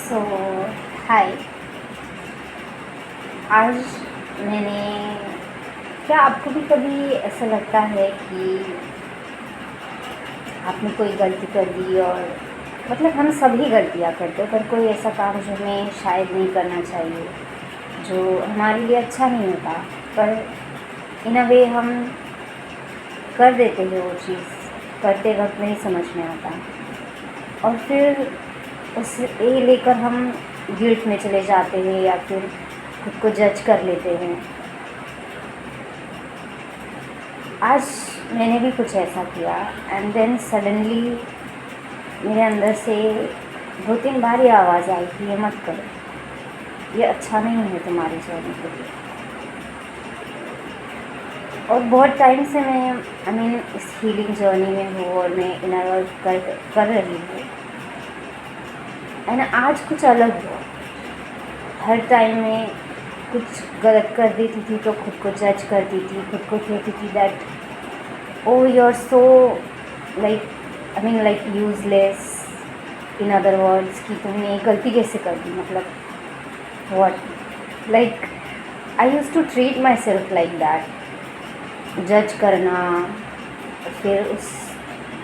सो हाय। आज मैंने क्या आपको भी कभी ऐसा लगता है कि आपने कोई गलती कर दी और मतलब हम सभी गलतियाँ करते हैं, पर कोई ऐसा काम जो हमें शायद नहीं करना चाहिए, जो हमारे लिए अच्छा नहीं होता, पर इन अ वे हम कर देते हैं वो चीज़, करते वक्त नहीं समझ में आता और फिर उस ये लेकर हम गिल्ट में चले जाते हैं या फिर खुद को जज कर लेते हैं। आज मैंने भी कुछ ऐसा किया एंड देन सडनली मेरे अंदर से 2-3 बार ये आवाज़ आई कि ये मत करो, ये अच्छा नहीं है तुम्हारे जर्नी के लिए। और बहुत टाइम से मैं इस हीलिंग जर्नी में हूँ और मैं इनर वर्क कर रही हूँ एंड आज कुछ अलग हुआ। हर टाइम में कुछ गलत कर देती थी तो खुद को जज करती थी, खुद को कहती थी that O you are so like useless, in other words कि तुमने ये गलती कैसे कर दी, मतलब what, like I use to treat myself like that. जज करना, फिर उस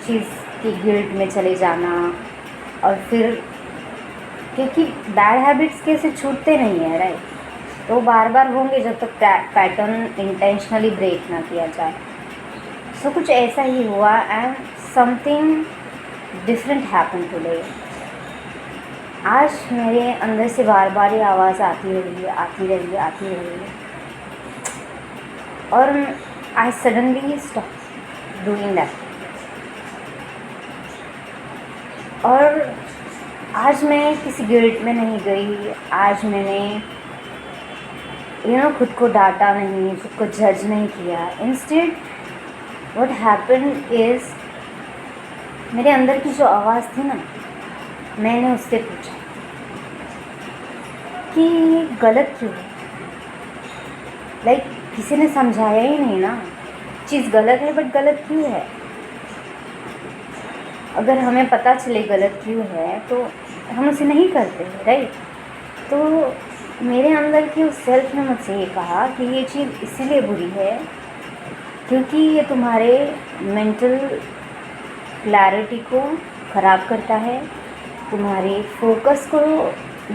चीज़ की गिल्ट में चले जाना और फिर क्योंकि बैड हैबिट्स कैसे छूटते नहीं है, राइट, तो बार बार होंगे जब तक पैटर्न इंटेंशनली ब्रेक ना किया जाए। सो कुछ ऐसा ही हुआ and something different happen today. आज मेरे अंदर से बार बार ये आवाज़ आती रही है और I suddenly stop doing that. और आज मैं किसी गिल्ट में नहीं गई, आज मैंने खुद को डांटा नहीं, खुद को जज नहीं किया। इंस्टेड व्हाट हैपेंड इज़ मेरे अंदर की जो आवाज़ थी ना, मैंने उससे पूछा कि गलत क्यों है। लाइक किसी ने समझाया ही नहीं ना, चीज़ गलत है बट गलत क्यों है। अगर हमें पता चले गलत क्यों है तो हम उसे नहीं करते, राइट। तो मेरे अंदर की उस सेल्फ ने मुझसे ये कहा कि ये चीज़ इसीलिए बुरी है क्योंकि ये तुम्हारे मेंटल क्लैरिटी को ख़राब करता है, तुम्हारे फोकस को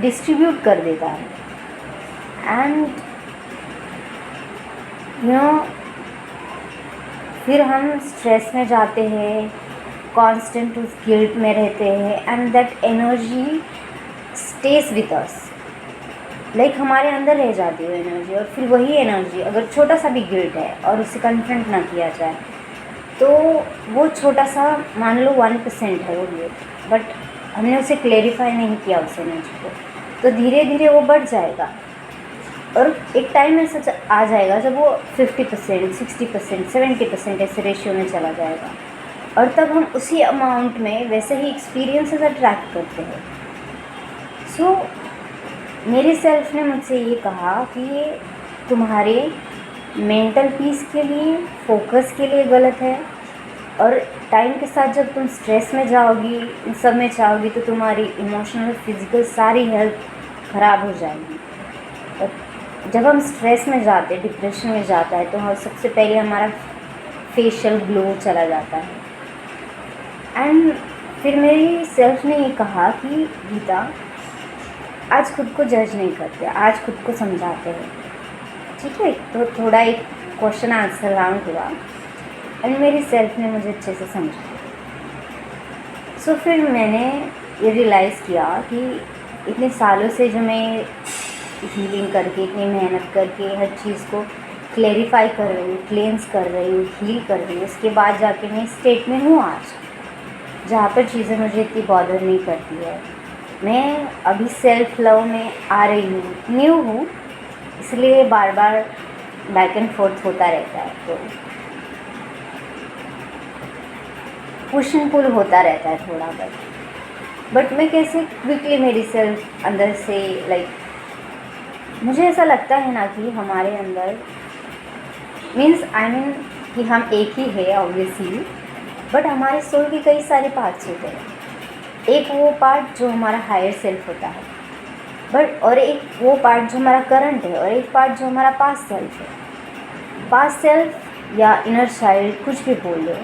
डिस्ट्रीब्यूट कर देता है एंड फिर हम स्ट्रेस में जाते हैं, कांस्टेंट उस गिल्ट में रहते हैं and that energy stage with us. Like हमारे अंदर रह जाती है एनर्जी और फिर वही एनर्जी अगर छोटा सा भी गिल्ट है और उसे कन्फ्रंट ना किया जाए तो वो छोटा सा, मान लो 1% है वो गिल्ट, बट हमने उसे क्लेरिफाई नहीं किया उस एनर्जी को, तो धीरे धीरे वो बढ़ जाएगा और एक टाइम ऐसा आ जाएगा जब वो 50%, 60%, 70% ऐसे रेशियो में चला जाएगा और तब हम उसी अमाउंट में वैसे ही एक्सपीरियंसेस अट्रैक्ट करते हैं। सो मेरे सेल्फ ने मुझसे ये कहा कि ये तुम्हारे मेंटल पीस के लिए, फोकस के लिए गलत है और टाइम के साथ जब तुम स्ट्रेस में जाओगी, इन सब में जाओगी तो तुम्हारी इमोशनल, फिज़िकल सारी हेल्थ ख़राब हो जाएगी। और जब हम स्ट्रेस में जाते, डिप्रेशन में जाता है तो सबसे पहले हमारा फेशियल ग्लो चला जाता है एंड फिर मेरी सेल्फ ने ये कहा कि गीता, आज खुद को जज नहीं करते, आज खुद को समझाते हैं, ठीक है। तो थोड़ा एक क्वेश्चन आंसर राउंड हुआ एंड मेरी सेल्फ ने मुझे अच्छे से समझा। सो फिर मैंने ये रियलाइज़ किया कि इतने सालों से जो मैं हीलिंग करके, इतनी मेहनत करके हर चीज़ को क्लेरिफाई कर रही हूँ, क्लेंस कर रही हूँ, हील कर रही हूँ, उसके बाद जाके मैं स्टेट में हूँ आज जहाँ पर चीज़ें मुझे इतनी बॉदर नहीं करती है। मैं अभी सेल्फ लव में आ रही हूँ, न्यू हूँ, इसलिए बार बार बैक एंड फोर्थ होता रहता है, तो पुश एंड पुल होता रहता है थोड़ा बहुत। बट मैं कैसे क्विकली मेरी सेल्फ अंदर से मुझे ऐसा लगता है ना कि हमारे अंदर मीन्स कि हम एक ही है ऑब्वियसली, बट हमारे सोल के कई सारे पार्ट्स होते हैं। एक वो पार्ट जो हमारा हायर सेल्फ होता है, बट और एक वो पार्ट जो हमारा करंट है और एक पार्ट जो हमारा पास्ट सेल्फ है। पास्ट सेल्फ या इनर चाइल्ड कुछ भी बोल लो,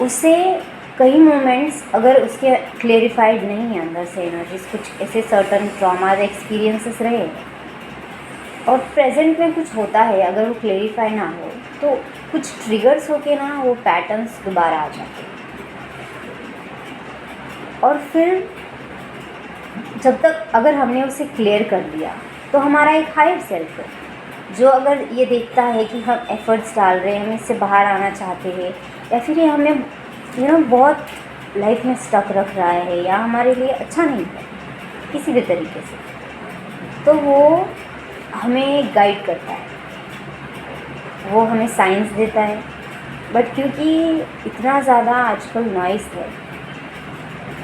उसे कई मोमेंट्स अगर उसके क्लेरिफाइड नहीं है अंदर से एनर्जीज, कुछ ऐसे सर्टन ट्रॉमाज एक्सपीरियंसेस रहे और प्रेजेंट में कुछ होता है, अगर वो क्लेरिफाई ना हो तो कुछ ट्रिगर्स होके ना वो पैटर्न्स दोबारा आ जाते हैं। और फिर जब तक अगर हमने उसे क्लियर कर दिया तो हमारा एक हायर सेल्फ है जो अगर ये देखता है कि हम एफ़र्ट्स डाल रहे हैं, हम इससे बाहर आना चाहते हैं, या फिर ये हमें बहुत लाइफ में स्टक रख रहा है या हमारे लिए अच्छा नहीं है किसी भी तरीके से, तो वो हमें गाइड करता है, वो हमें साइंस देता है। बट क्योंकि इतना ज़्यादा आजकल नॉइस है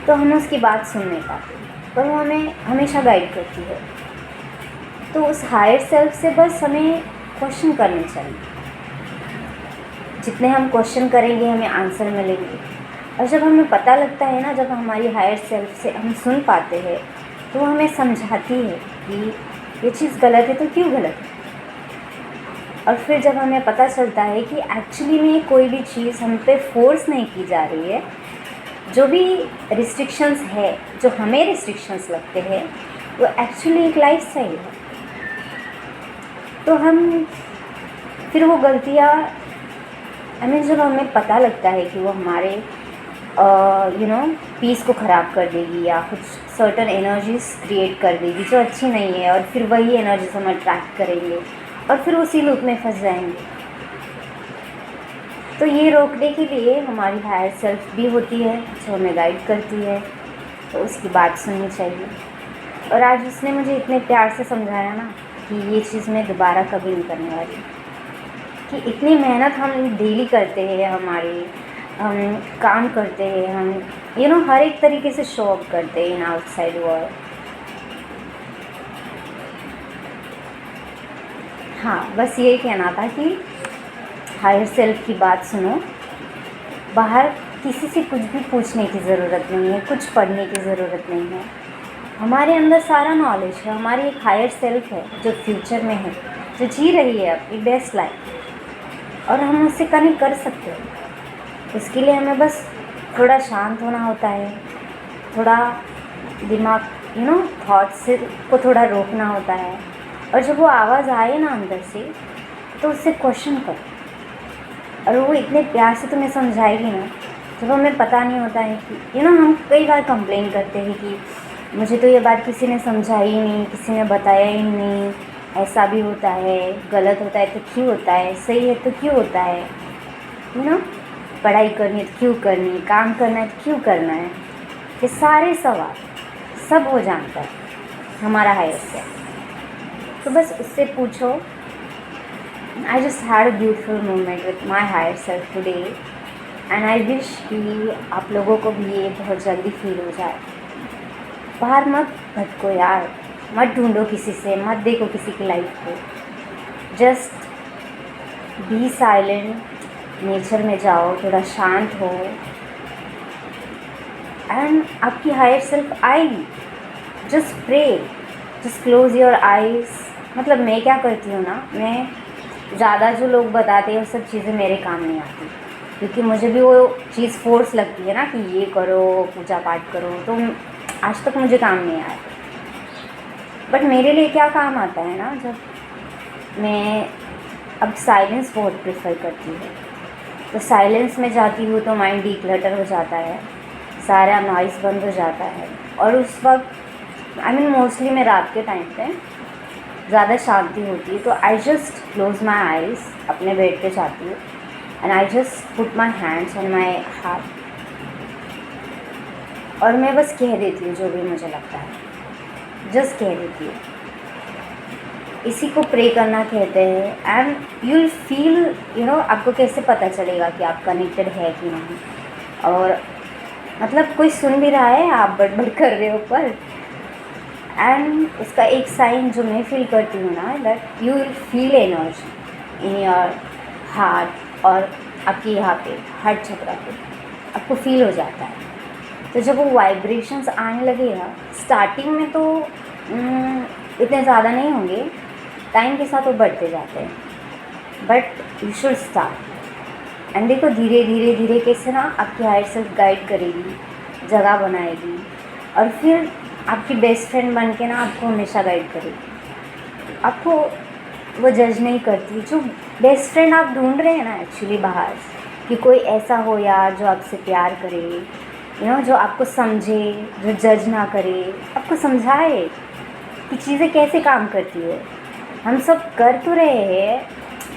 तो हम उसकी बात सुन नहीं पाते, पर वो हमें हमेशा गाइड करती है। तो उस हायर सेल्फ से बस हमें क्वेश्चन करने चाहिए, जितने हम क्वेश्चन करेंगे हमें आंसर मिलेंगे। और जब हमें पता लगता है ना, जब हमारी हायर सेल्फ से हम सुन पाते हैं तो वो हमें समझाती है कि ये चीज़ गलत है तो क्यों गलत है। और फिर जब हमें पता चलता है कि एक्चुअली में कोई भी चीज़ हम पे फोर्स नहीं की जा रही है, जो भी रिस्ट्रिक्शंस है, जो हमें रिस्ट्रिक्शंस लगते हैं, वो एक्चुअली एक लाइफ स्टाइल है। तो हम फिर वो गलतियाँ जब हमें पता लगता है कि वो हमारे पीस को ख़राब कर देगी या कुछ सर्टन एनर्जीज क्रिएट कर देगी जो अच्छी नहीं है, और फिर वही एनर्जीज हम अट्रैक्ट करेंगे और फिर उसी लूप में फंस जाएंगे। तो ये रोकने के लिए हमारी हायर सेल्फ भी होती है जो हमें गाइड करती है, तो उसकी बात सुननी चाहिए। और आज उसने मुझे इतने प्यार से समझाया ना कि ये चीज़ मैं दोबारा कभी नहीं करने वाली, कि इतनी मेहनत हम डेली करते हैं, हम काम करते हैं, हम हर एक तरीके से शो अप करते हैं इन आउटसाइड वर्ल्ड। हाँ, बस यही कहना था कि हायर सेल्फ की बात सुनो, बाहर किसी से कुछ भी पूछने की ज़रूरत नहीं है, कुछ पढ़ने की ज़रूरत नहीं है। हमारे अंदर सारा नॉलेज है, हमारी एक हायर सेल्फ है जो फ्यूचर में है, जो जी रही है अपनी बेस्ट लाइफ, और हम उससे कनेक्ट कर सकते हैं। उसके लिए हमें बस थोड़ा शांत होना होता है, थोड़ा दिमाग थॉट्स को थोड़ा रोकना होता है, और जब वो आवाज़ आए ना अंदर से तो उससे क्वेश्चन करो, और वो इतने प्यार से तुम्हें समझाएगी ना, जब हमें पता नहीं होता है कि हम कई बार कंप्लेन करते हैं कि मुझे तो ये बात किसी ने समझाई ही नहीं, किसी ने बताया ही नहीं, ऐसा भी होता है, गलत होता है तो क्यों होता है, सही है तो क्यों होता है, पढ़ाई करनी है तो क्यों करनी, काम करना है तो क्यों करना है। ये सारे सवाल सब हो जानता है हमारा हायर सेल्फ। तो बस उससे पूछो। I just had a beautiful moment with my higher self today, and I wish कि आप लोगों को भी ये बहुत जल्दी फील हो जाए। बाहर मत भटको यार, मत ढूंढो किसी से, मत देखो किसी की लाइफ को, जस्ट बी साइलेंट, नेचर में जाओ, थोड़ा शांत हो, एंड आपकी हायर सेल्फ आएगी। Just pray, just close your eyes. मतलब मैं क्या करती हूँ ना, मैं ज़्यादा जो लोग बताते हैं वो सब चीज़ें मेरे काम नहीं आती, क्योंकि मुझे भी वो चीज़ फोर्स लगती है ना कि ये करो, पूजा पाठ करो, तो आज तक मुझे काम नहीं आया। बट मेरे लिए क्या काम आता है ना, जब मैं अब साइलेंस बहुत प्रेफर करती हूँ, तो साइलेंस में जाती हूँ तो माइंड डिक्लटर हो जाता है, सारा नॉइज़ बंद हो जाता है, और उस वक्त मोस्टली मैं रात के टाइम पे ज़्यादा शांति होती है, तो I just close my eyes, अपने बेड पे जाती हूँ, and I just put my hands on my heart, और मैं बस कह देती हूँ जो भी मुझे लगता है, जस्ट कह देती हूँ। इसी को प्रे करना कहते हैं। एंड यू विल फील आपको कैसे पता चलेगा कि आप कनेक्टेड है कि नहीं, और मतलब कोई सुन भी रहा है, आप बड़बड़ कर रहे हो पर, एंड उसका एक साइन जो मैं फील करती हूँ ना, that you will feel energy in your heart, और आपके यहाँ पे हार्ट चक्रा पे आपको फील हो जाता है। तो जब वो वाइब्रेशंस आने लगेगा, स्टार्टिंग में तो इतने ज़्यादा नहीं होंगे, टाइम के साथ वो बढ़ते जाते हैं, but you should start. And देखो धीरे धीरे धीरे कैसे ना आपकी हायर सेल्फ गाइड करेगी, जगह बनाएगी, और फिर आपकी बेस्ट फ्रेंड बन के ना आपको हमेशा गाइड करेगी। आपको वो जज नहीं करती। जो बेस्ट फ्रेंड आप ढूंढ रहे हैं ना एक्चुअली बाहर, कि कोई ऐसा हो यार जो आपसे प्यार करे, जो आपको समझे, जो जज ना करे, आपको समझाए कि चीज़ें कैसे काम करती है। हम सब कर तो रहे हैं,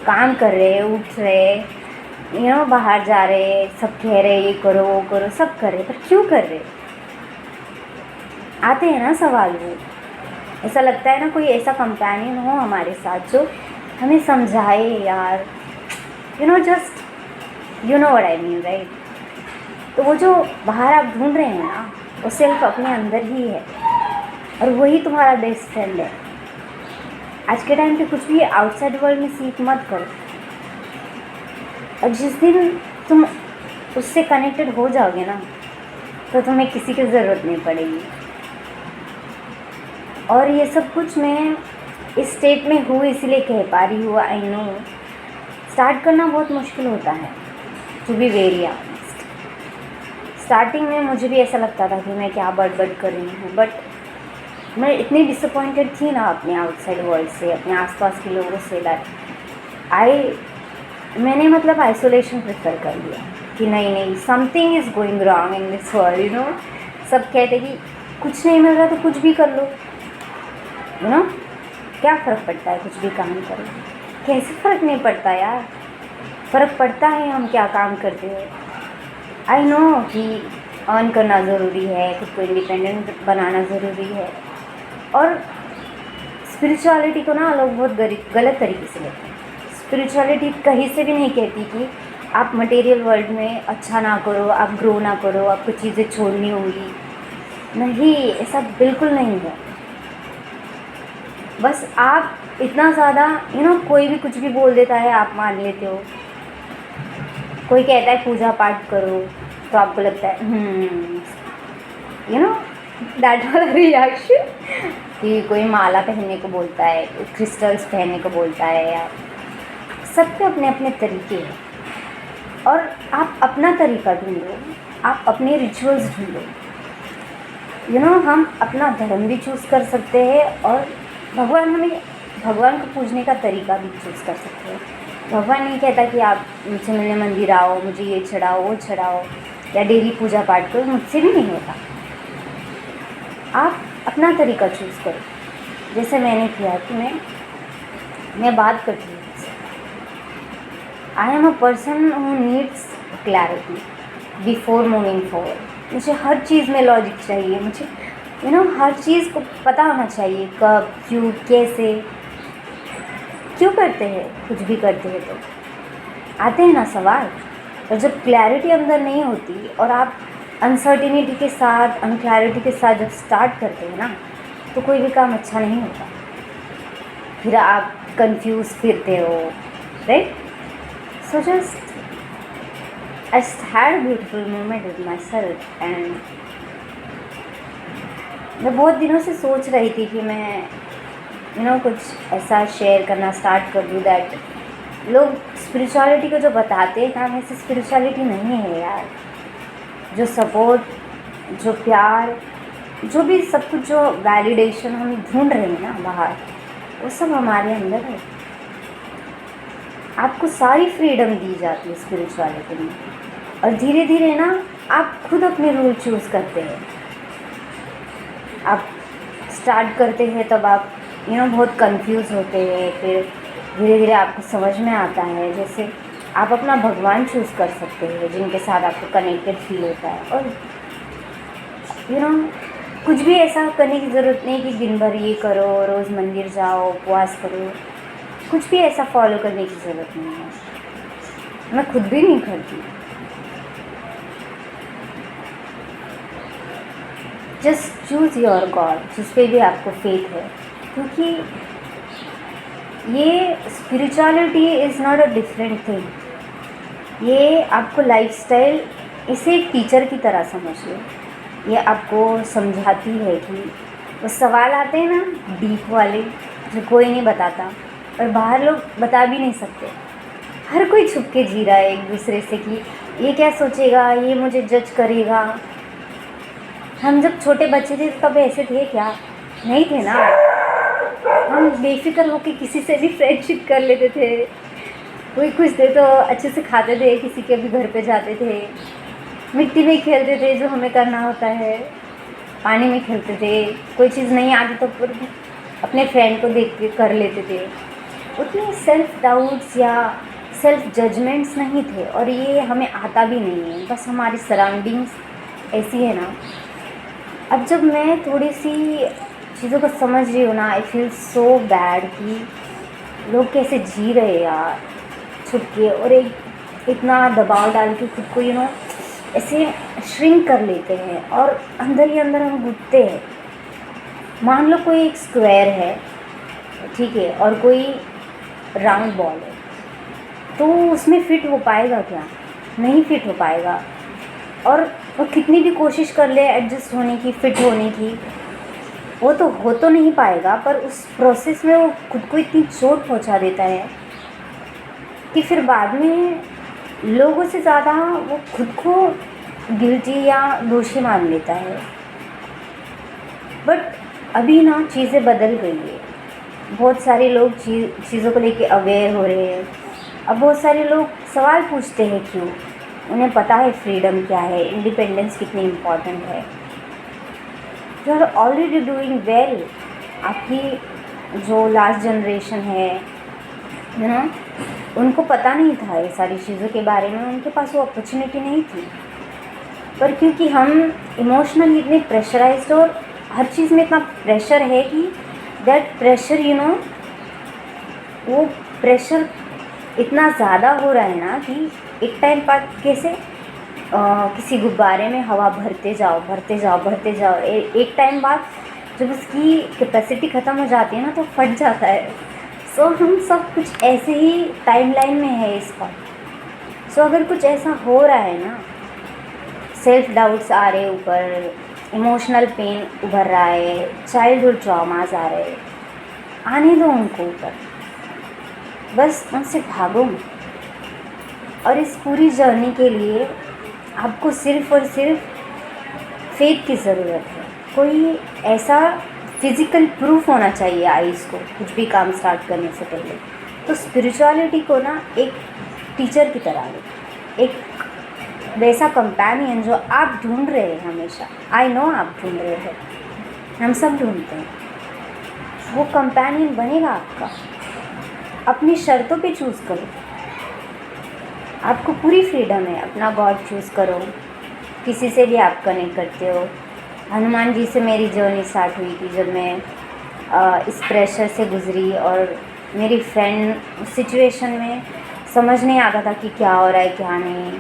काम कर रहे हैं, उठ रहे, बाहर जा रहे, सब कह रहे ये करो वो करो, सब कर रहे, पर क्यों कर रहे? आते हैं ना सवाल वो। ऐसा लगता है ना कोई ऐसा कंपेनियन हो हमारे साथ जो हमें समझाए यार, just what I mean, right. तो वो जो बाहर आप ढूंढ रहे हैं ना, वो सिर्फ अपने अंदर ही है, और वही तुम्हारा बेस्ट फ्रेंड है। आज के टाइम पे कुछ भी आउटसाइड वर्ल्ड में सीख मत करो, और जिस दिन तुम उससे कनेक्टेड हो जाओगे ना, तो तुम्हें किसी की ज़रूरत नहीं पड़ेगी। और ये सब कुछ मैं इस स्टेट में हूँ इसलिए कह पा रही हूँ। आई नो स्टार्ट करना बहुत मुश्किल होता है, to be very honest. Starting में मुझे भी ऐसा लगता था कि मैं क्या बड़बड़ कर रही हूँ, बट मैं इतनी डिसअपॉइंटेड थी ना अपने आउटसाइड वर्ल्ड से, अपने आसपास के लोगों से, दैट मैंने मतलब आइसोलेशन प्रेफर कर लिया कि नहीं something is going wrong in this world. सब कहते कि कुछ नहीं मिल रहा तो कुछ भी कर लो, क्या फ़र्क पड़ता है कुछ भी काम करो। कैसे फ़र्क नहीं पड़ता यार, फ़र्क पड़ता है हम क्या काम करते हैं। आई नो कि अर्न करना ज़रूरी है, खुद को इंडिपेंडेंट बनाना ज़रूरी है, और स्पिरिचुअलिटी को ना लोग बहुत गलत तरीके से लेते हैं। स्पिरिचुअलिटी कहीं से भी नहीं कहती कि आप मटेरियल वर्ल्ड में अच्छा ना करो, आप ग्रो ना करो, आपको चीज़ें छोड़नी होंगी। नहीं, ऐसा बिल्कुल नहीं है। बस आप इतना ज़्यादा कोई भी कुछ भी बोल देता है, आप मान लेते हो। कोई कहता है पूजा पाठ करो, तो आपको लगता है दैट वाला रिएक्शन, कि कोई माला पहनने को बोलता है, क्रिस्टल्स पहनने को बोलता है, या सबके अपने अपने तरीके हैं, और आप अपना तरीका ढूंढो, आप अपने रिचुअल्स ढूंढो। हम अपना धर्म भी चूज़ कर सकते हैं, और भगवान को पूजने का तरीका भी चूज़ कर सकते हैं। भगवान नहीं कहता कि आप मुझसे मिलने मंदिर आओ, मुझे ये चढ़ाओ वो चढ़ाओ, या डेली पूजा पाठ करो, मुझसे भी नहीं होता। आप अपना तरीका चूज़ करो, जैसे मैंने किया कि मैं बात करती हूँ। I am a person who needs clarity before moving forward. मुझे हर चीज़ में लॉजिक चाहिए, मुझे हर चीज़ को पता होना चाहिए, कब, क्यों, कैसे, क्यों करते हैं। कुछ भी करते हैं तो आते हैं ना सवाल। और जब क्लैरिटी अंदर नहीं होती, और आप अनसर्टिनिटी के साथ, अनक्लैरिटी के साथ जब स्टार्ट करते हैं ना, तो कोई भी काम अच्छा नहीं होता। फिर आप कंफ्यूज फिरते हो, right. So just I had a beautiful moment with myself, and मैं बहुत दिनों से सोच रही थी कि मैं कुछ ऐसा शेयर करना स्टार्ट कर दूँ, दैट लोग स्पिरिचुअलिटी को जो बताते हैं ना, वैसे स्पिरिचुअलिटी नहीं है यार। जो सपोर्ट, जो प्यार, जो भी सब कुछ, जो वैलिडेशन हम ढूंढ रहे हैं ना बाहर, वो सब हमारे अंदर है। आपको सारी फ्रीडम दी जाती है स्पिरिचुअलिटी में, और धीरे धीरे ना आप खुद अपने रूल चूज़ करते हैं। आप स्टार्ट करते हैं तब आप बहुत कंफ्यूज होते हैं, फिर धीरे धीरे आपको समझ में आता है। जैसे आप अपना भगवान चूज़ कर सकते हैं, जिनके साथ आपको कनेक्टेड फील होता है। और कुछ भी ऐसा करने की ज़रूरत नहीं कि दिन भर ये करो, रोज़ मंदिर जाओ, उपवास करो, कुछ भी ऐसा फॉलो करने की ज़रूरत नहीं है। मैं खुद भी नहीं करती। जस्ट चूज़ योर गॉड, जिस पे भी आपको फेथ है, क्योंकि ये spirituality is not a different thing. ये आपको लाइफस्टाइल, इसे एक टीचर की तरह समझ लो। ये आपको समझाती है कि वो सवाल आते हैं ना डीप वाले, जो कोई नहीं बताता और बाहर लोग बता भी नहीं सकते। हर कोई छुप के जी रहा है एक दूसरे से कि ये क्या सोचेगा, ये मुझे जज करेगा। हम जब छोटे बच्चे थे तब ऐसे थे क्या? नहीं थे ना। हम बेफिक्र होकर किसी से भी फ्रेंडशिप कर लेते थे। कोई कुछ दे तो अच्छे से खाते थे, किसी के भी घर पे जाते थे, मिट्टी में खेलते थे जो हमें करना होता है, पानी में खेलते थे। कोई चीज़ नहीं आती तो फिर अपने फ्रेंड को देख के कर लेते थे। उतने सेल्फ डाउट्स या सेल्फ जजमेंट्स नहीं थे, और ये हमें आता भी नहीं है, बस हमारी सराउंडिंग्स ऐसी है ना। अब जब मैं थोड़ी सी चीज़ों को समझ रही हूँ ना, आई फील सो बैड कि लोग कैसे जी रहे यार छुप के, और एक इतना दबाव डाल के खुद को ऐसे श्रिंक कर लेते हैं और अंदर ही अंदर हम घुटते हैं। मान लो कोई एक स्क्वायर है, ठीक है, और कोई राउंड बॉल है, तो उसमें फिट हो पाएगा क्या? नहीं फिट हो पाएगा। और वो कितनी भी कोशिश कर ले एडजस्ट होने की, फिट होने की, वो तो हो तो नहीं पाएगा, पर उस प्रोसेस में वो खुद को इतनी चोट पहुंचा देता है कि फिर बाद में लोगों से ज़्यादा वो खुद को गिल्टी या दोषी मान लेता है। बट अभी ना चीज़ें बदल गई है। बहुत सारे लोग चीज़ों को लेके अवेयर हो रहे हैं। अब बहुत सारे लोग सवाल पूछते हैं क्यों? उन्हें पता है फ्रीडम क्या है, इंडिपेंडेंस कितनी इम्पॉर्टेंट है। You are already doing well. आपकी जो लास्ट जनरेशन है उनको पता नहीं था ये सारी चीज़ों के बारे में, उनके पास वो अपॉर्चुनिटी नहीं थी। पर क्योंकि हम इमोशनली इतने प्रेशराइज्ड और हर चीज़ में इतना प्रेशर है कि दैट प्रेशर वो प्रेशर इतना ज़्यादा हो रहा है ना कि एक टाइम बाद कैसे किसी गुब्बारे में हवा भरते जाओ भरते जाओ भरते जाओ, एक टाइम बाद जब उसकी कैपेसिटी ख़त्म हो जाती है ना तो फट जाता है। सो हम सब कुछ ऐसे ही टाइमलाइन में है इसका। सो अगर कुछ ऐसा हो रहा है ना, सेल्फ डाउट्स आ रहे ऊपर, इमोशनल पेन उभर रहा है, चाइल्डहुड ट्रॉमास आ रहे, आने दो उनको ऊपर, बस उनसे भागो। और इस पूरी जर्नी के लिए आपको सिर्फ़ और सिर्फ फेथ की ज़रूरत है। कोई ऐसा फिज़िकल प्रूफ होना चाहिए आइज़ को कुछ भी काम स्टार्ट करने से पहले। तो स्पिरिचुअलिटी को ना एक टीचर की तरह लो, एक वैसा कंपेनियन जो आप ढूंढ रहे हैं हमेशा। आई नो आप ढूंढ रहे हैं, हम सब ढूंढते हैं। वो कंपेनियन बनेगा आपका। अपनी शर्तों पे चूज़ करो। आपको पूरी फ्रीडम है, अपना गॉड चूज़ करो, किसी से भी आप कनेक्ट करते हो। हनुमान जी से मेरी जर्नी स्टार्ट हुई थी जब मैं इस प्रेशर से गुज़री, और मेरी फ्रेंड सिचुएशन में समझ नहीं आता था कि क्या हो रहा है क्या नहीं।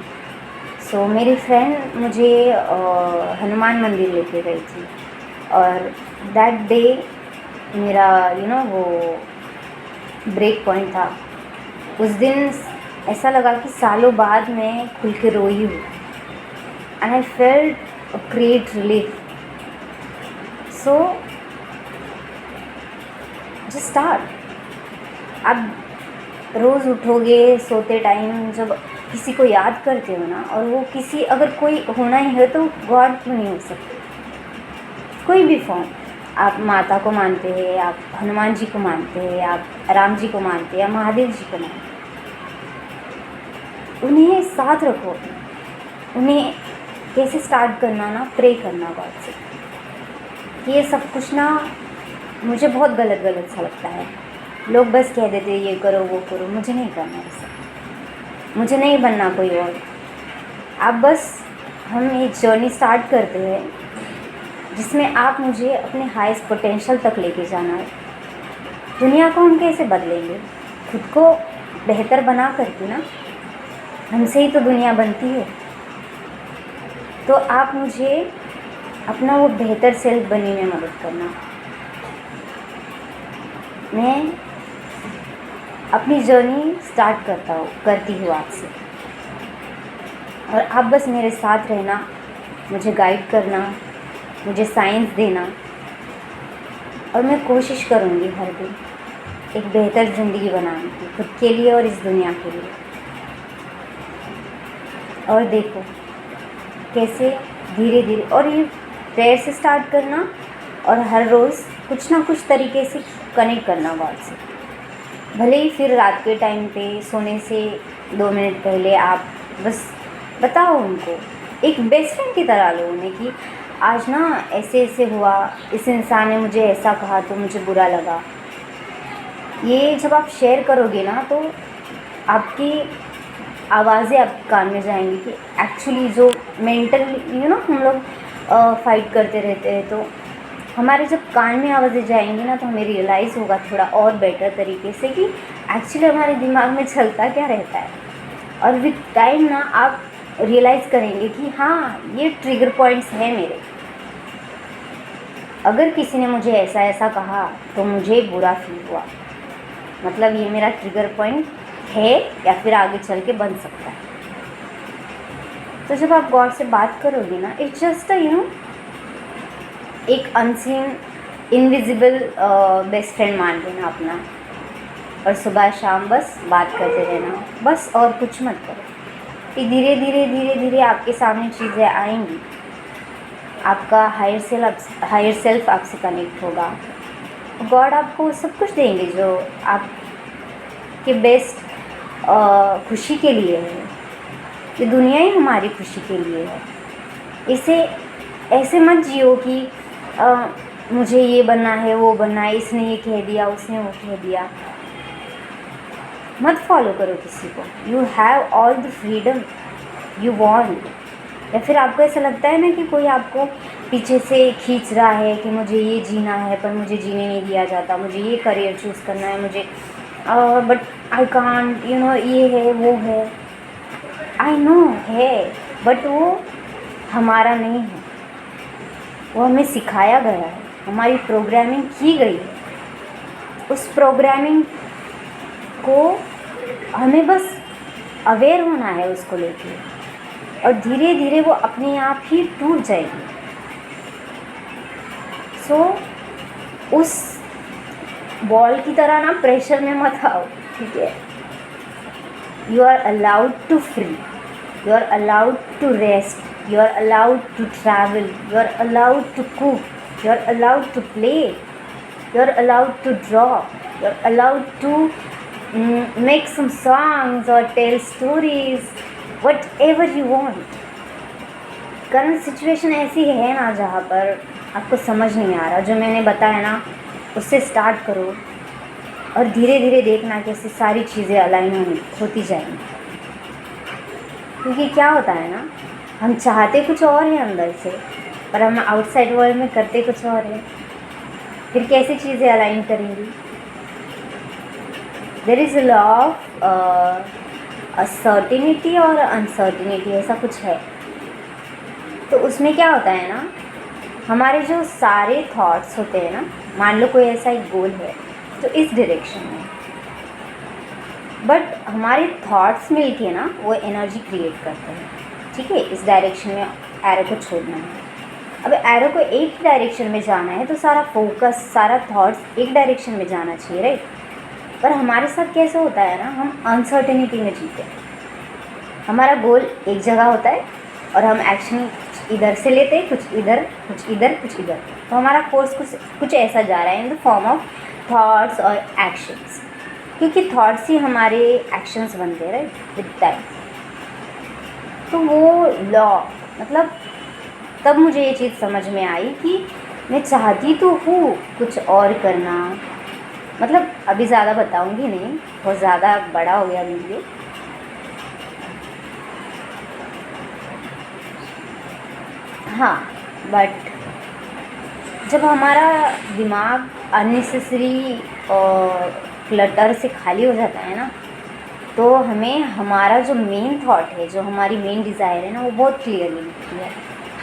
सो मेरी फ्रेंड मुझे हनुमान मंदिर लेके गई थी, और दैट डे मेरा वो ब्रेक पॉइंट था। उस दिन ऐसा लगा कि सालों बाद मैं खुल के रोई हूँ, and I felt a great relief. So just start. आप रोज़ उठोगे सोते टाइम, जब किसी को याद करते हो ना, और वो किसी अगर कोई होना ही है तो गॉड क्यों नहीं हो सकते? कोई भी फॉर्म, आप माता को मानते हैं, आप हनुमान जी को मानते हैं, आप राम जी को मानते हैं, या महादेव जी को मानते हैं, उन्हें साथ रखो। उन्हें कैसे स्टार्ट करना ना, प्रे करना गॉड से। ये सब कुछ ना मुझे बहुत गलत सा लगता है। लोग बस कह देते ये करो वो करो, मुझे नहीं करना ऐसा, मुझे नहीं बनना कोई और। आप बस हम एक जर्नी स्टार्ट करते हैं जिसमें आप मुझे अपने हाईएस्ट पोटेंशियल तक लेके जाना है। दुनिया को हम कैसे बदलेंगे? खुद को बेहतर बना करके ना, हमसे ही तो दुनिया बनती है। तो आप मुझे अपना वो बेहतर सेल्फ बनने में मदद करना। मैं अपनी जर्नी स्टार्ट करती हूँ आपसे, और आप बस मेरे साथ रहना, मुझे गाइड करना, मुझे साइंस देना, और मैं कोशिश करूँगी हर दिन एक बेहतर ज़िंदगी बनाने की, खुद के लिए और इस दुनिया के लिए। और देखो कैसे धीरे धीरे, और ये प्रेयर से स्टार्ट करना और हर रोज़ कुछ ना कुछ तरीके से कनेक्ट करना गॉड से। भले ही फिर रात के टाइम पे सोने से 2 मिनट पहले आप बस बताओ उनको, एक बेस्ट फ्रेंड की तरह लो उन्हें कि आज ना ऐसे ऐसे हुआ, इस इंसान ने मुझे ऐसा कहा तो मुझे बुरा लगा। ये जब आप शेयर करोगे ना तो आपकी आवाज़ें आपके कान में जाएंगी कि एक्चुअली जो मेंटल हम लोग फाइट करते रहते हैं, तो हमारे जब कान में आवाज़ें जाएंगी ना तो हमें रियलाइज़ होगा थोड़ा और बेटर तरीके से कि एक्चुअली हमारे दिमाग में चलता क्या रहता है। और विद टाइम ना आप रियलाइज़ करेंगे कि हाँ ये ट्रिगर पॉइंट्स हैं मेरे। अगर किसी ने मुझे ऐसा ऐसा कहा तो मुझे बुरा फील हुआ, मतलब ये मेरा ट्रिगर पॉइंट है या फिर आगे चल के बन सकता है। तो जब आप गॉड से बात करोगे ना, इट्स जस्ट एक अनसीन इनविजिबल बेस्ट फ्रेंड मान लेना अपना, और सुबह शाम बस बात करते रहना बस, और कुछ मत करो। फिर धीरे धीरे धीरे धीरे आपके सामने चीज़ें आएंगी, आपका हायर सेल्फ आपसे कनेक्ट होगा, गॉड आपको सब कुछ देंगे जो आपके बेस्ट खुशी के लिए है। ये दुनिया ही हमारी खुशी के लिए है। इसे ऐसे मत जियो कि मुझे ये बनना है वो बनना है, इसने ये कह दिया उसने वो कह दिया। मत फॉलो करो किसी को। You have all the freedom you want. या फिर आपको ऐसा लगता है ना कि कोई आपको पीछे से खींच रहा है कि मुझे ये जीना है पर मुझे जीने नहीं दिया जाता, मुझे ये करियर चूज़ करना है, मुझे बट आई कांट, ये है वो है। आई नो है, बट वो हमारा नहीं है, वो हमें सिखाया गया है, हमारी प्रोग्रामिंग की गई है। उस प्रोग्रामिंग को हमें बस अवेयर होना है उसको लेके, और धीरे धीरे वो अपने आप ही टूट जाएगी। सो उस बॉल की तरह ना प्रेशर में मत आओ, ठीक है। You are allowed to free, you are allowed to rest, you are allowed to travel, you are allowed to cook, you are allowed to play, you are allowed to draw, you are allowed to make some songs or tell stories, whatever you want. Current situation ऐसी है ना जहाँ पर आपको समझ नहीं आ रहा, जो मैंने बताया ना उससे स्टार्ट करो और धीरे धीरे देखना कैसे सारी चीज़ें अलाइन होती जाएंगी। क्योंकि क्या होता है ना, हम चाहते कुछ और हैं अंदर से, पर हम आउटसाइड वर्ल्ड में करते कुछ और हैं। फिर कैसे चीज़ें अलाइन करेंगी। There is a law of certainty और अनसर्टिनिटी, ऐसा कुछ है। तो उसमें क्या होता है ना, हमारे जो सारे थॉट्स होते हैं ना, मान लो कोई ऐसा एक गोल है तो इस डायरेक्शन में, बट हमारे थॉट्स मिलके ना वो एनर्जी क्रिएट करते हैं, ठीक है। इस डायरेक्शन में एरो को छोड़ना है। अब एरो को एक ही डायरेक्शन में जाना है तो सारा फोकस, सारा थॉट्स एक डायरेक्शन में जाना चाहिए, राइट। पर हमारे साथ कैसे होता है ना, हम अनसर्टेनिटी में जीते हैं। हमारा गोल एक जगह होता है और हम एक्शन इधर से लेते हैं, कुछ इधर कुछ इधर कुछ इधर, तो हमारा कोर्स कुछ ऐसा जा रहा है in the form of thoughts और एक्शंस, क्योंकि थॉट्स ही हमारे एक्शंस बनते हैं, राइट, विद टाइम। तो वो लॉ, मतलब तब मुझे ये चीज़ समझ में आई कि मैं चाहती तो हूँ कुछ और करना, मतलब अभी ज़्यादा बताऊँगी नहीं, बहुत ज़्यादा बड़ा हो गया वीडियो। हाँ, बट जब हमारा दिमाग अननेसेसरी और क्लटर से खाली हो जाता है ना, तो हमें हमारा जो मेन थॉट है, जो हमारी मेन डिज़ायर है ना, वो बहुत क्लियरली दिखती है।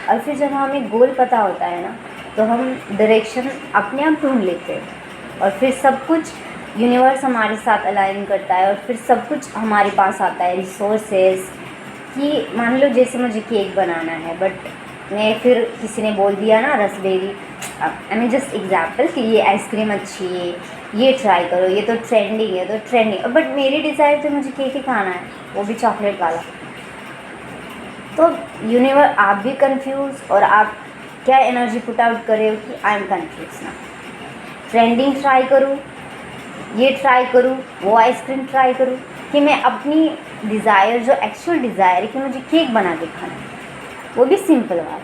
और फिर जब हमें गोल पता होता है ना, तो हम डायरेक्शन अपने आप ढूंढ लेते हैं, और फिर सब कुछ यूनिवर्स हमारे साथ अलाइन करता है, और फिर सब कुछ हमारे पास आता है, रिसोर्सेज। कि मान लो जैसे मुझे केक बनाना है, बट मैं फिर किसी ने बोल दिया ना raspberry, I mean just example कि ये आइसक्रीम अच्छी है, ये ट्राई करो, ये तो ट्रेंडिंग है, तो ट्रेंडिंग, बट मेरी डिज़ायर तो मुझे केक ही खाना है, वो भी चॉकलेट वाला। तो यूनिवर्स, आप भी कंफ्यूज, और आप क्या एनर्जी पुट आउट कर रहे हो कि आई एम कंफ्यूज ना, ट्रेंडिंग ट्राई करूँ, ये ट्राई करूँ, वो आइसक्रीम ट्राई करूँ, कि मैं अपनी डिज़ायर, जो एक्चुअल डिज़ायर है कि मुझे केक बना के खाना है, वो भी सिंपल वाला।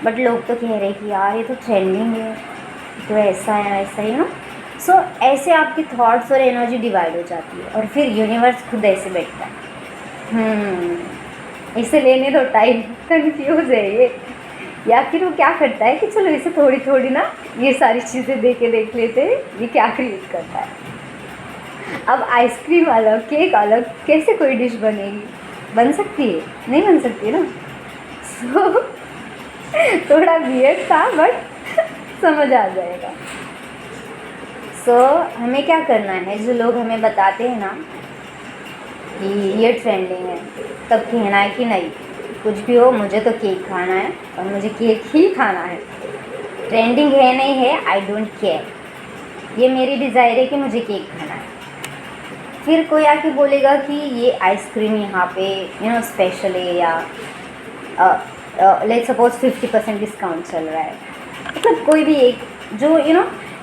बट लोग तो कह रहे हैं कि यार ये तो ट्रेंडिंग है, तो ऐसा है वैसा ही ना। सो ऐसे आपके थॉट्स और एनर्जी डिवाइड हो जाती है, और फिर यूनिवर्स खुद ऐसे बैठता है, इसे लेने दो टाइम, कंफ्यूज है ये, या फिर वो क्या करता है कि चलो इसे थोड़ी थोड़ी ना ये सारी चीज़ें देख लेते हैं, ये क्या क्रिएट करता है। अब आइसक्रीम अलग, केक अलग, कैसे कोई डिश बनेगी? बन सकती है? नहीं बन सकती ना। सो थोड़ा वियर्ड था, बट समझ आ जाएगा। सो हमें क्या करना है, जो लोग हमें बताते हैं ना कि ये ट्रेंडिंग है, तब कहना है कि नहीं, कुछ भी हो, मुझे तो केक खाना है और मुझे केक ही खाना है। ट्रेंडिंग है नहीं है, आई डोंट केयर, ये मेरी डिज़ायर है कि मुझे केक खाना है। फिर कोई आके बोलेगा कि ये आइसक्रीम यहाँ पे स्पेशल है, या लेट्स सपोज 50% डिस्काउंट चल रहा है, मतलब कोई भी एक जो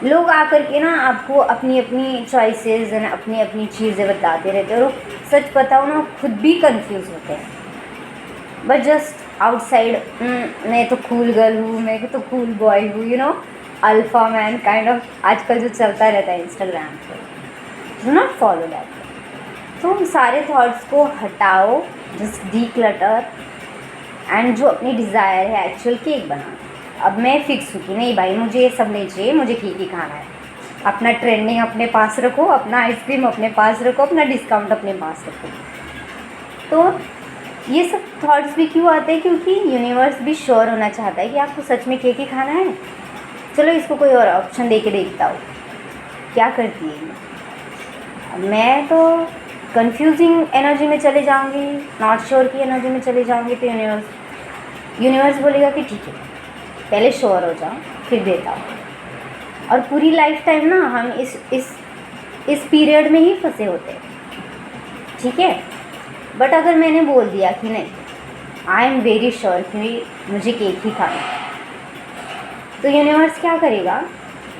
लोग आकर के ना आपको अपनी अपनी चॉइसेस एंड अपनी अपनी चीज़ें बताते रहते हैं, और सच बताओ ना, खुद भी कंफ्यूज होते हैं। बट जस्ट आउटसाइड मैं तो कूल गर्ल हूँ, मैं तो कूल बॉय हूँ, अल्फ़ा मैन काइंड ऑफ आजकल जो चलता रहता है इंस्टाग्राम पे, डू नॉट फॉलो दैट। तो सारे थॉट्स को हटाओ, जस्ट डीक्लटर, एंड जो अपनी डिज़ायर है एक्चुअल केक बनाना। अब मैं फिक्स हूँ कि नहीं भाई, मुझे ये सब नहीं चाहिए, मुझे केक ही खाना है। अपना ट्रेंडिंग अपने पास रखो, अपना आइसक्रीम अपने पास रखो, अपना डिस्काउंट अपने पास रखो। तो ये सब थॉट्स भी क्यों आते हैं? क्योंकि यूनिवर्स भी श्योर होना चाहता है कि आपको सच में केक ही खाना है। चलो इसको कोई और ऑप्शन दे के देखता हूँ क्या करती है। मैं तो कंफ्यूजिंग एनर्जी में चले जाऊँगी, नॉट श्योर की एनर्जी में चले जाऊँगी, तो यूनिवर्स बोलेगा कि ठीक है, पहले श्योर हो जाओ फिर देता हूँ। और पूरी लाइफ टाइम ना हम इस पीरियड में ही फंसे होते हैं, ठीक है। बट अगर मैंने बोल दिया कि नहीं, आई एम वेरी श्योर कि मुझे केक ही खाना है, तो यूनिवर्स क्या करेगा,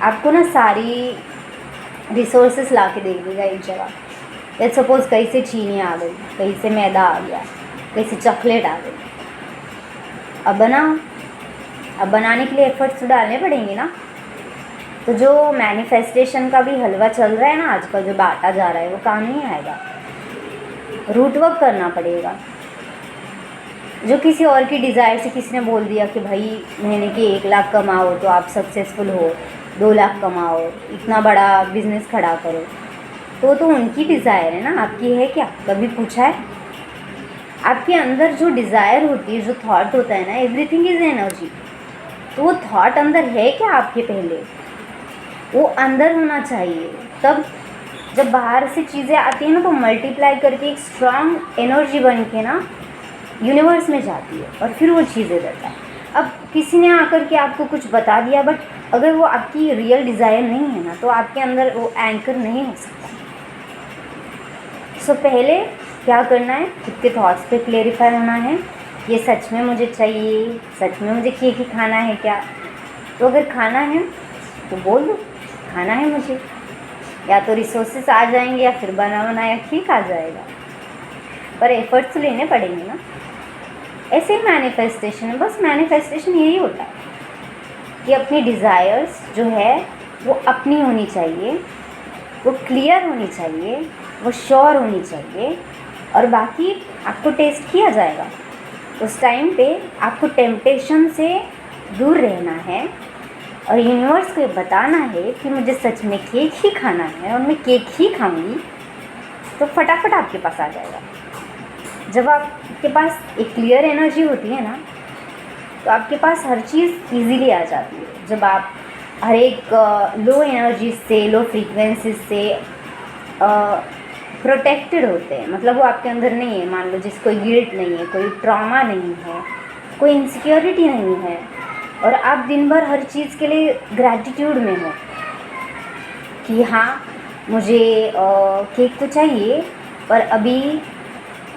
आपको ना सारी रिसोर्सेस ला के दे देगा एक जगह। लेट्स सपोज कहीं से चीनी आ गई, कहीं से मैदा आ गया, कहीं से चॉकलेट आ गई। अब बनाने के लिए एफर्ट्स तो डालने पड़ेंगे ना। तो जो मैनिफेस्टेशन का भी हलवा चल रहा है ना आजकल, जो बांटा जा रहा है, वो काम नहीं आएगा, रूट वर्क करना पड़ेगा। जो किसी और की डिज़ायर से किसी ने बोल दिया कि भाई महीने के 1 लाख कमाओ तो आप सक्सेसफुल हो, 2 लाख कमाओ, इतना बड़ा बिजनेस खड़ा करो, तो उनकी डिज़ायर है ना, आपकी है क्या? कभी पूछा है? आपके अंदर जो डिज़ायर होती है, जो थॉट होता है ना, एवरीथिंग इज़ एनर्जी। तो वो थॉट अंदर है क्या आपके? पहले वो अंदर होना चाहिए, तब जब बाहर से चीज़ें आती हैं ना, तो मल्टीप्लाई करके एक स्ट्रॉन्ग एनर्जी बन के ना यूनिवर्स में जाती है, और फिर वो चीज़ें देता है। अब किसी ने आकर के आपको कुछ बता दिया, बट अगर वो आपकी रियल डिज़ायर नहीं है ना, तो आपके अंदर वो एंकर नहीं हो सकता। सो पहले क्या करना है, खुद के थॉट्स पे क्लेरिफाई होना है, ये सच में मुझे चाहिए, सच में मुझे केक ही खाना है क्या? तो अगर खाना है तो बोल दो खाना है मुझे, या तो रिसोर्सेस आ जाएंगे या फिर बना बनाया केक आ जाएगा, पर एफर्ट्स लेने पड़ेंगे ना। ऐसे ही मैनिफेस्टेशन है, बस मैनिफेस्टेशन यही होता है कि अपनी डिज़ायर्स जो है वो अपनी होनी चाहिए, वो क्लियर होनी चाहिए, वो श्योर होनी चाहिए, और बाकी आपको टेस्ट किया जाएगा। उस टाइम पे आपको टेम्पटेशन से दूर रहना है, और यूनिवर्स को बताना है कि मुझे सच में केक ही खाना है और मैं केक ही खाऊंगी, तो फटाफट आपके पास आ जाएगा। जब आपके पास एक क्लियर एनर्जी होती है ना, तो आपके पास हर चीज़ इजीली आ जाती है। जब आप हर एक लो एनर्जी से, लो फ्रीक्वेंसी से प्रोटेक्टेड होते हैं, मतलब वो आपके अंदर नहीं है। मान लो जिसको गिल्ट नहीं है, कोई ट्रॉमा नहीं है, कोई इनसिक्योरिटी नहीं है, और आप दिन भर हर चीज़ के लिए ग्रैटिट्यूड में हो कि हाँ मुझे केक तो चाहिए, पर अभी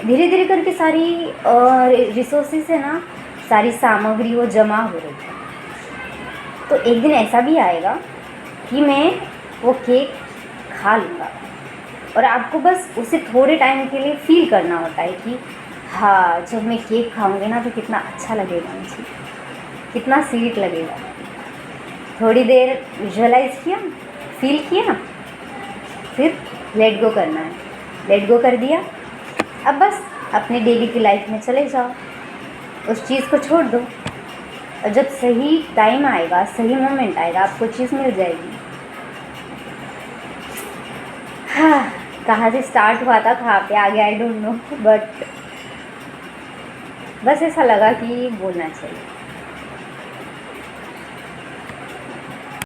धीरे धीरे करके सारी रिसोर्सेस है ना, सारी सामग्री वो जमा हो रही है। तो एक दिन ऐसा भी आएगा कि मैं वो केक खा लूँगा, और आपको बस उसे थोड़े टाइम के लिए फील करना होता है कि हाँ जब मैं केक खाऊंगी ना तो कितना अच्छा लगेगा मुझे, कितना स्वीट लगेगा। थोड़ी देर विजुअलाइज किया, फील किया, फिर लेट गो करना है। लेट गो कर दिया, अब बस अपने डेली की लाइफ में चले जाओ, उस चीज़ को छोड़ दो, और जब सही टाइम आएगा, सही मोमेंट आएगा, आपको चीज़ मिल जाएगी। हाँ, कहाँ से स्टार्ट हुआ था, कहाँ पे आ गया आई डोंट नो, बट बस ऐसा लगा कि बोलना चाहिए।